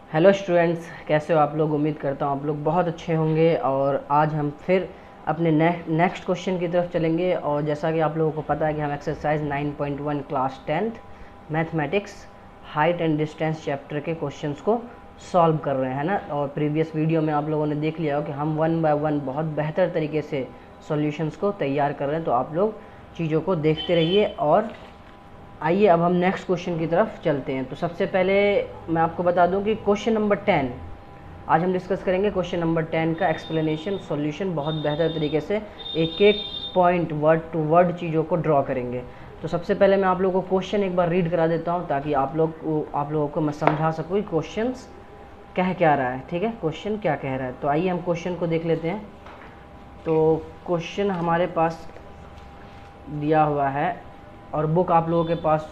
Hello students, कैसे हो आप लोग। उम्मीद करता हूँ आप लोग बहुत अच्छे होंगे। और आज हम फिर अपने नेक्स्ट क्वेश्चन की तरफ चलेंगे। और जैसा कि आप लोगों को पता है कि हम exercise 9.1 class 10th mathematics height and distance chapter के क्वेश्चंस को सॉल्व कर रहे हैं ना। और प्रीवियस वीडियो में आप लोगों ने देख लिया हो कि हम 1 बाय 1 बहुत बेहतर तरीके से सॉल्यूशंस को तैयार कर रहे हैं। तो आप लोग चीज़ों को देखते रहिए। और आइए अब हम नेक्स्ट क्वेश्चन की तरफ चलते हैं। तो सबसे पहले मैं आपको बता दूं कि क्वेश्चन नंबर 10 आज हम डिस्कस करेंगे। क्वेश्चन नंबर 10 का एक्सप्लेनेशन सॉल्यूशन बहुत बेहतर तरीके से एक एक पॉइंट वर्ड टू वर्ड चीज़ों को ड्रॉ करेंगे। तो सबसे पहले मैं आप लोगों को क्वेश्चन एक बार रीड करा देता हूं ताकि आप लोगों को मैं समझा सकूँ क्वेश्चन कह क्या रहा है। ठीक है, क्वेश्चन क्या कह रहा है। तो आइए हम क्वेश्चन को देख लेते हैं। तो क्वेश्चन हमारे पास दिया हुआ है और बुक आप लोगों के पास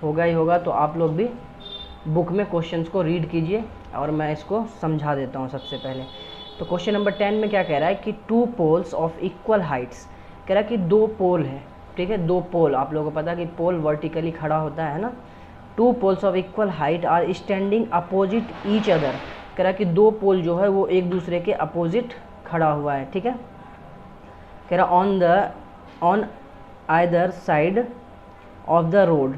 होगा ही होगा, तो आप लोग भी बुक में क्वेश्चंस को रीड कीजिए और मैं इसको समझा देता हूँ सबसे पहले। तो क्वेश्चन नंबर 10 में क्या कह रहा है कि two poles of equal heights, कह रहा है कि दो पोल है। ठीक है, दो पोल, आप लोगों को पता है कि पोल वर्टिकली खड़ा होता है ना। Two poles of equal height are standing opposite each other, कह रहा है कि दो पोल जो है वो एक दूसरे के अपोजिट खड़ा हुआ है। ठीक है, कह रहा on either side of the road,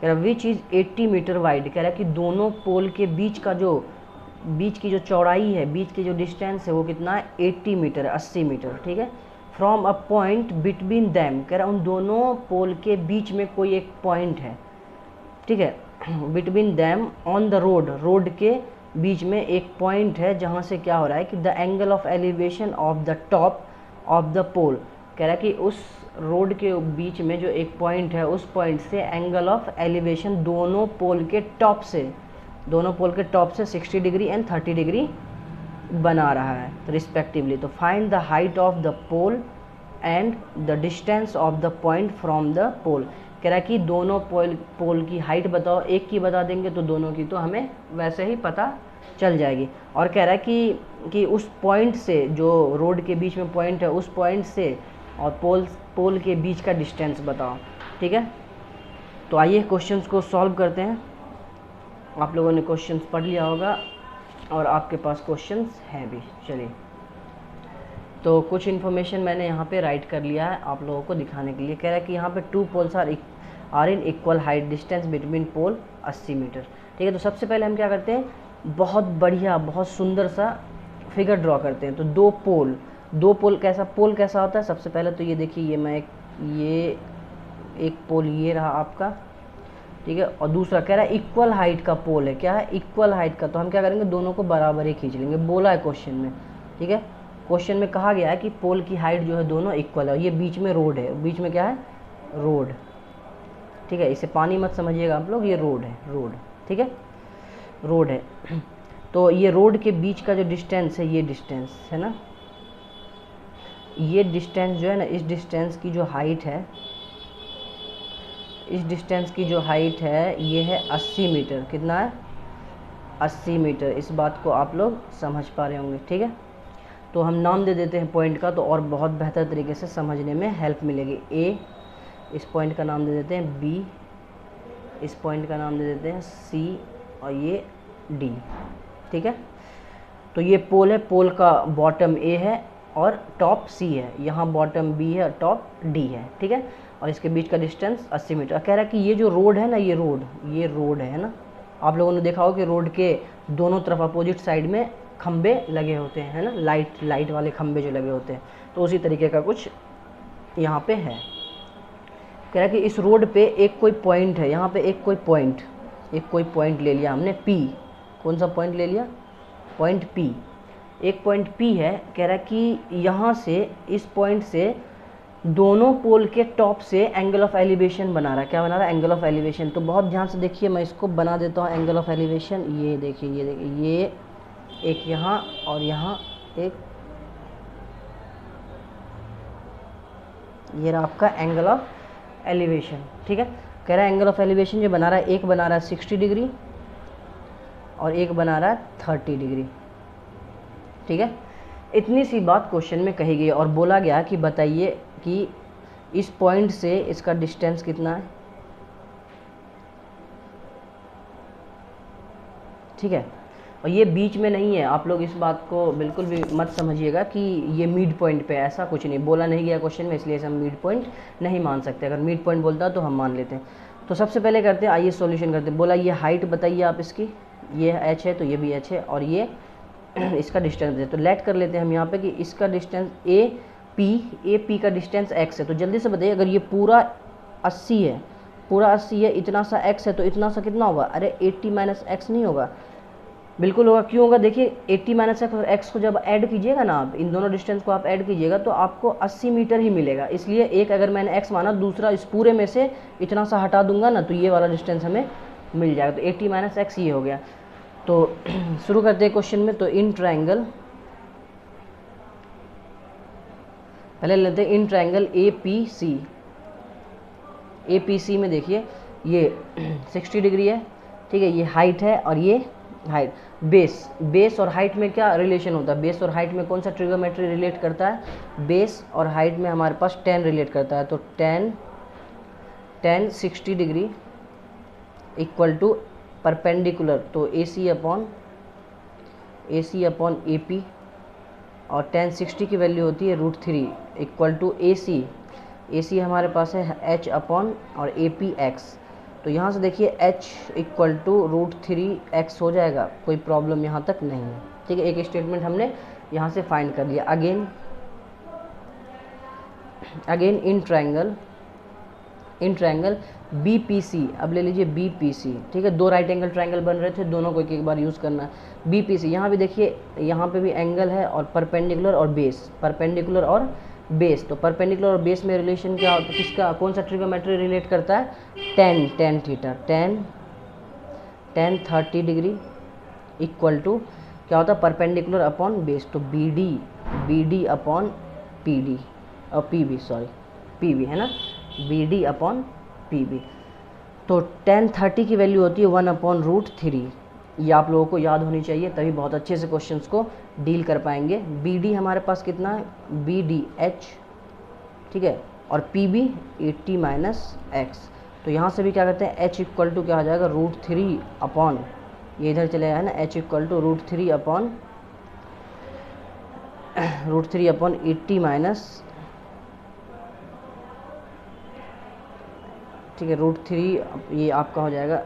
कह रहा विच इज़ 80 मीटर वाइड, कह रहा कि दोनों पोल के बीच की जो चौड़ाई है, बीच की जो डिस्टेंस है वो कितना है 80 मीटर, 80 मीटर। ठीक है, from a point between them, कह रहा उन दोनों पोल के बीच में कोई एक पॉइंट है। ठीक है, between them on the road, road के बीच में एक पॉइंट है जहाँ से क्या हो रहा है कि the angle of elevation of the top of the pole, कह रहा है कि उस रोड के बीच में जो एक पॉइंट है उस पॉइंट से एंगल ऑफ एलिवेशन दोनों पोल के टॉप से 60 डिग्री एंड 30 डिग्री बना रहा है रिस्पेक्टिवली। तो find the height of the pole and the distance of the point from the pole, कह रहा है कि दोनों पोल की हाइट बताओ। एक की बता देंगे तो दोनों की तो हमें वैसे ही पता चल जाएगी। और कह रहा है कि उस पॉइंट से, जो रोड के बीच में पॉइंट है, उस पॉइंट से और पोल के बीच का डिस्टेंस बताओ। ठीक है, तो आइए क्वेश्चंस को सॉल्व करते हैं। आप लोगों ने क्वेश्चंस पढ़ लिया होगा और आपके पास क्वेश्चंस हैं भी। चलिए, तो कुछ इन्फॉर्मेशन मैंने यहाँ पे राइट कर लिया है आप लोगों को दिखाने के लिए। कह रहा है कि यहाँ पे two poles are in equal height, distance between pole 80 metre. ठीक है, तो सबसे पहले हम क्या करते हैं, बहुत बढ़िया बहुत सुंदर सा फिगर ड्रॉ करते हैं। तो दो पोल पोल कैसा होता है। सबसे पहले तो ये देखिए, ये एक पोल ये रहा आपका। ठीक है, और दूसरा कह रहा है इक्वल हाइट का पोल है। क्या है, इक्वल हाइट का। तो हम क्या करेंगे, दोनों को बराबर ही खींच लेंगे, बोला है क्वेश्चन में। ठीक है, क्वेश्चन में कहा गया है कि पोल की हाइट जो है दोनों इक्वल है। ये बीच में रोड है, बीच में क्या है, रोड। ठीक है, इसे पानी मत समझिएगा आप लोग, ये रोड है, रोड। ठीक है, रोड है। तो ये रोड के बीच का जो डिस्टेंस है, ये डिस्टेंस है ना, ये डिस्टेंस जो है ना, इस डिस्टेंस की जो हाइट है, इस डिस्टेंस की जो हाइट है ये है 80 मीटर। कितना है, 80 मीटर। इस बात को आप लोग समझ पा रहे होंगे। ठीक है, तो हम नाम दे देते हैं पॉइंट का, तो और बहुत बेहतर तरीके से समझने में हेल्प मिलेगी। ए, इस पॉइंट का नाम दे देते हैं बी, इस पॉइंट का नाम दे देते हैं सी, और ये डी। ठीक है, तो ये पोल है, पोल का बॉटम ए है और टॉप सी है, यहाँ बॉटम बी है और टॉप डी है। ठीक है, और इसके बीच का डिस्टेंस 80 मीटर। कह रहा है कि ये जो रोड है ना, ये रोड है ना। आप लोगों ने देखा हो कि रोड के दोनों तरफ अपोजिट साइड में खंबे लगे होते हैं, है ना, लाइट वाले खंबे जो लगे होते हैं। तो उसी तरीके का कुछ यहाँ पे है। कह रहा है कि इस रोड पे एक कोई पॉइंट है, यहाँ पे एक कोई पॉइंट ले लिया हमने, पी। कौन सा पॉइंट ले लिया, पॉइंट पी। एक पॉइंट पी है। कह रहा है कि यहाँ से, इस पॉइंट से दोनों पोल के टॉप से एंगल ऑफ एलिवेशन बना रहा है। क्या बना रहा है, एंगल ऑफ एलिवेशन। तो बहुत ध्यान से देखिए, मैं इसको बना देता हूँ एंगल ऑफ एलिवेशन। ये देखिए, ये एक यहाँ और यहाँ एक, ये रहा आपका एंगल ऑफ एलिवेशन। ठीक है, कह रहा है एंगल ऑफ एलिवेशन जो बना रहा है, एक बना रहा है 60 डिग्री और एक बना रहा है 30 डिग्री। ठीक है, इतनी सी बात क्वेश्चन में कही गई और बोला गया कि बताइए कि इस पॉइंट से इसका डिस्टेंस कितना है। ठीक है, और ये बीच में नहीं है, आप लोग इस बात को बिल्कुल भी मत समझिएगा कि ये मिड पॉइंट पे, ऐसा कुछ नहीं बोला नहीं गया क्वेश्चन में, इसलिए हम मिड पॉइंट नहीं मान सकते। अगर मिड पॉइंट बोलता तो हम मान लेते हैं। तो सबसे पहले करते हैं, आइए सॉल्यूशन करते हैं। बोला ये हाइट बताइए आप इसकी, ये h है तो ये भी h है, और ये इसका डिस्टेंस है। तो लेट कर लेते हैं हम यहाँ पे कि इसका डिस्टेंस ए पी का डिस्टेंस x है। तो जल्दी से बताइए, अगर ये पूरा 80 है, पूरा 80 है, इतना सा x है, तो इतना सा कितना होगा? अरे 80 माइनस एक्स नहीं होगा? बिल्कुल होगा। क्यों होगा? देखिए 80 माइनस एक्स और एक्स को जब ऐड कीजिएगा ना, आप इन दोनों डिस्टेंस को आप ऐड कीजिएगा तो आपको 80 मीटर ही मिलेगा। इसलिए एक अगर मैंने x माना, दूसरा इस पूरे में से इतना सा हटा दूंगा ना, तो ये वाला डिस्टेंस हमें मिल जाएगा। तो 80 माइनस एक्स ये हो गया। तो शुरू करते हैं क्वेश्चन में। तो इन ट्रायंगल, पहले लेते हैं in triangle A P C में देखिए ये 60 डिग्री है, ठीक है, ये हाइट है और ये हाइट। बेस और हाइट में क्या रिलेशन होता है? बेस और हाइट में कौन सा ट्रिगोमेट्री रिलेट करता है? बेस और हाइट में हमारे पास tan रिलेट करता है। तो tan 60 degree equal to perpendicular, तो AC अपॉन AP, और tan 60 की वैल्यू होती है √3 इक्वल टू AC हमारे पास है h अपॉन और AP x। तो यहाँ से देखिए h इक्वल टू √3x हो जाएगा, कोई प्रॉब्लम यहाँ तक नहीं है, ठीक है। एक स्टेटमेंट हमने यहाँ से फाइंड कर लिया। अगेन इन ट्रायंगल BPC, अब ले लीजिए BPC, ठीक है। दो राइट एंगल ट्रायंगल बन रहे थे, दोनों को एक बार यूज़ करना है। BPC, यहाँ भी देखिए, यहाँ पे भी एंगल है और परपेंडिकुलर और बेस, तो परपेंडिकुलर और बेस में रिलेशन क्या होता है? किसका, कौन सा ट्रिगोमेट्री रिलेट करता है? tan theta, tan 30 degree equal to क्या होता है? परपेंडिकुलर अपॉन बेस, तो BD अपॉन PD और PB है ना, BD अपॉन PB। तो tan 30 की वैल्यू होती है 1 अपॉन √3। ये आप लोगों को याद होनी चाहिए, तभी बहुत अच्छे से क्वेश्चंस को डील कर पाएंगे। BD हमारे पास कितना है? BDH, ठीक है, और PB 80 माइनस एक्स। तो यहाँ से भी क्या करते हैं, h इक्वल टू क्या हो जाएगा? √3 अपॉन, ये इधर चले आया ना, h equal to √3 upon 80 minus, ठीक है, √3, ये आपका हो जाएगा,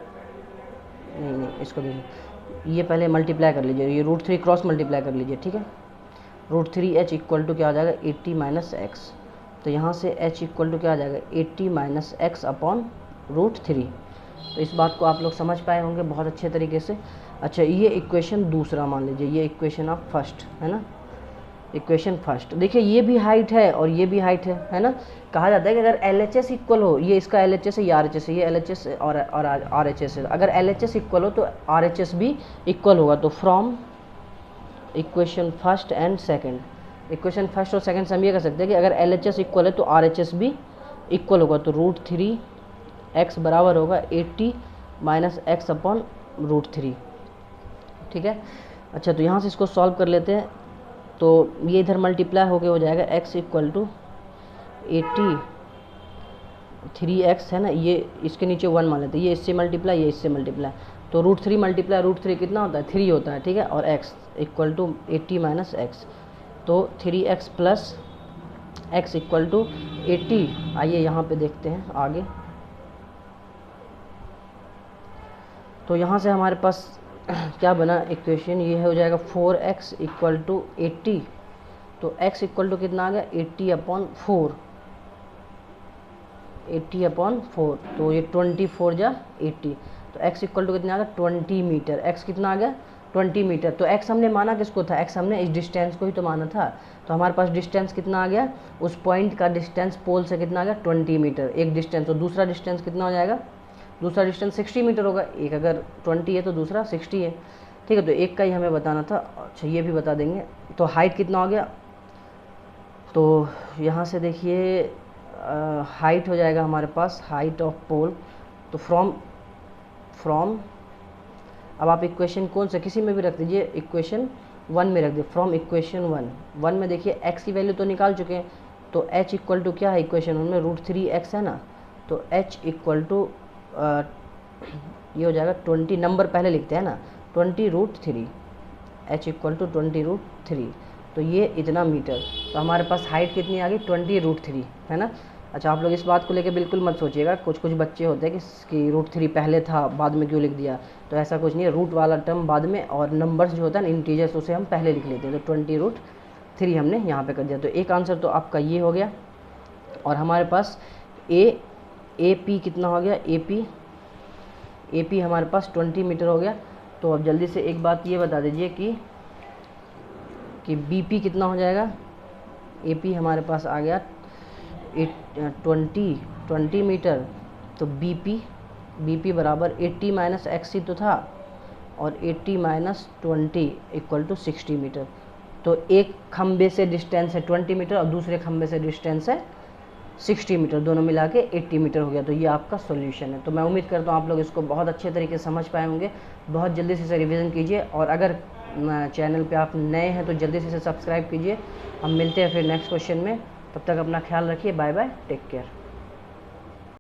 नहीं इसको देखिए, ये पहले मल्टीप्लाई कर लीजिए, ये √3 क्रॉस मल्टीप्लाई कर लीजिए, ठीक है। √3h इक्वल टू क्या हो जाएगा? 80 माइनस एक्स। तो यहाँ से h इक्वल टू क्या आ जाएगा? 80 माइनस एक्स अपॉन √3। तो इस बात को आप लोग समझ पाए होंगे बहुत अच्छे तरीके से। अच्छा, ये इक्वेशन दूसरा मान लीजिए, ये इक्वेशन आप फर्स्ट है ना, इक्वेशन फर्स्ट। देखिए ये भी हाइट है और ये भी हाइट है ना। कहा जाता है कि अगर LHS इक्वल हो, ये इसका LHS है, ये RHS है, ये LHS और RHS है, अगर LHS इक्वल हो तो RHS भी इक्वल होगा। तो from equation first and second, equation first और सेकंड से हम ये कह सकते हैं कि अगर LHS इक्वल है तो RHS भी इक्वल होगा। तो √3x बराबर होगा 80 माइनस एक्स अपॉन √3, ठीक है। अच्छा, तो यहाँ से इसको सॉल्व कर लेते हैं। तो ये इधर मल्टीप्लाई होके हो जाएगा x इक्वल टू 80, 3x है ना, ये इसके नीचे 1 मान लेते हैं, ये इससे मल्टीप्लाई, ये इससे मल्टीप्लाई, तो √3 मल्टीप्लाई √3 कितना होता है? 3 होता है, ठीक है। और x equal to 80 minus x, तो 3x plus x equal to 80। आइए यहाँ पे देखते हैं आगे। तो यहाँ से हमारे पास क्या बना इक्वेशन, ये हो जाएगा 4x इक्वल टू 80। तो x इक्वल टू कितना आ गया? 80 अपॉन 4, 80 अपॉन 4, तो ये 24 जा 80, तो x इक्वल टू कितना आ गया? 20 मीटर। x कितना आ गया? 20 मीटर। तो x हमने माना किसको था? x हमने इस डिस्टेंस को ही तो माना था। तो हमारे पास डिस्टेंस कितना आ गया? उस पॉइंट का डिस्टेंस पोल से कितना आ गया? 20 मीटर एक डिस्टेंस। तो दूसरा डिस्टेंस कितना हो जाएगा? दूसरा डिस्टेंस 60 मीटर होगा। एक अगर 20 है तो दूसरा 60 है, ठीक है। तो एक का ही हमें बताना था। अच्छा, ये भी बता देंगे। तो हाइट कितना हो गया? तो यहाँ से देखिए हाइट हो जाएगा हमारे पास, हाइट ऑफ पोल। तो फ्रॉम अब आप इक्वेशन कौन सा, किसी में भी रख दीजिए, इक्वेशन 1 में रख दीजिए। फ्रॉम इक्वेशन 1 में देखिए x की वैल्यू तो निकाल चुके हैं। तो h इक्वल टू क्या है इक्वेशन 1 में? √3x है ना। तो h इक्वल टू ये हो जाएगा 20, नंबर पहले लिखते हैं ना, 20 √3, h इक्वल टू 20√3, तो ये इतना मीटर। तो हमारे पास हाइट कितनी आ गई 20√3, है ना। अच्छा, आप लोग इस बात को लेके बिल्कुल मत सोचिएगा, कुछ बच्चे होते हैं कि √3 पहले था बाद में क्यों लिख दिया, तो ऐसा कुछ नहीं है। रूट वाला टर्म बाद में, और नंबर्स जो होता है ना इंटीजर्स, उसे हम पहले लिख लेते हैं। तो 20√3 हमने यहाँ पे कर दिया। तो एक आंसर तो आपका ये हो गया। और हमारे पास ए पी कितना हो गया, ए पी हमारे पास 20 मीटर हो गया। तो अब जल्दी से एक बात ये बता दीजिए कि बी पी कितना हो जाएगा। ए पी हमारे पास आ गया 20 मीटर। तो बी पी बराबर 80 माइनस एक्स तो था, और 80 माइनस 20 इक्वल टू 60 मीटर। तो एक खम्बे से डिस्टेंस है 20 मीटर और दूसरे खम्बे से डिस्टेंस है 60 मीटर, दोनों मिला के 80 मीटर हो गया। तो ये आपका सॉल्यूशन है। तो मैं उम्मीद करता हूँ आप लोग इसको बहुत अच्छे तरीके से समझ पाए होंगे। बहुत जल्दी से इसे रिवीजन कीजिए, और अगर चैनल पे आप नए हैं तो जल्दी से इसे सब्सक्राइब कीजिए। हम मिलते हैं फिर नेक्स्ट क्वेश्चन में। तब तक अपना ख्याल रखिए। Bye bye, take care.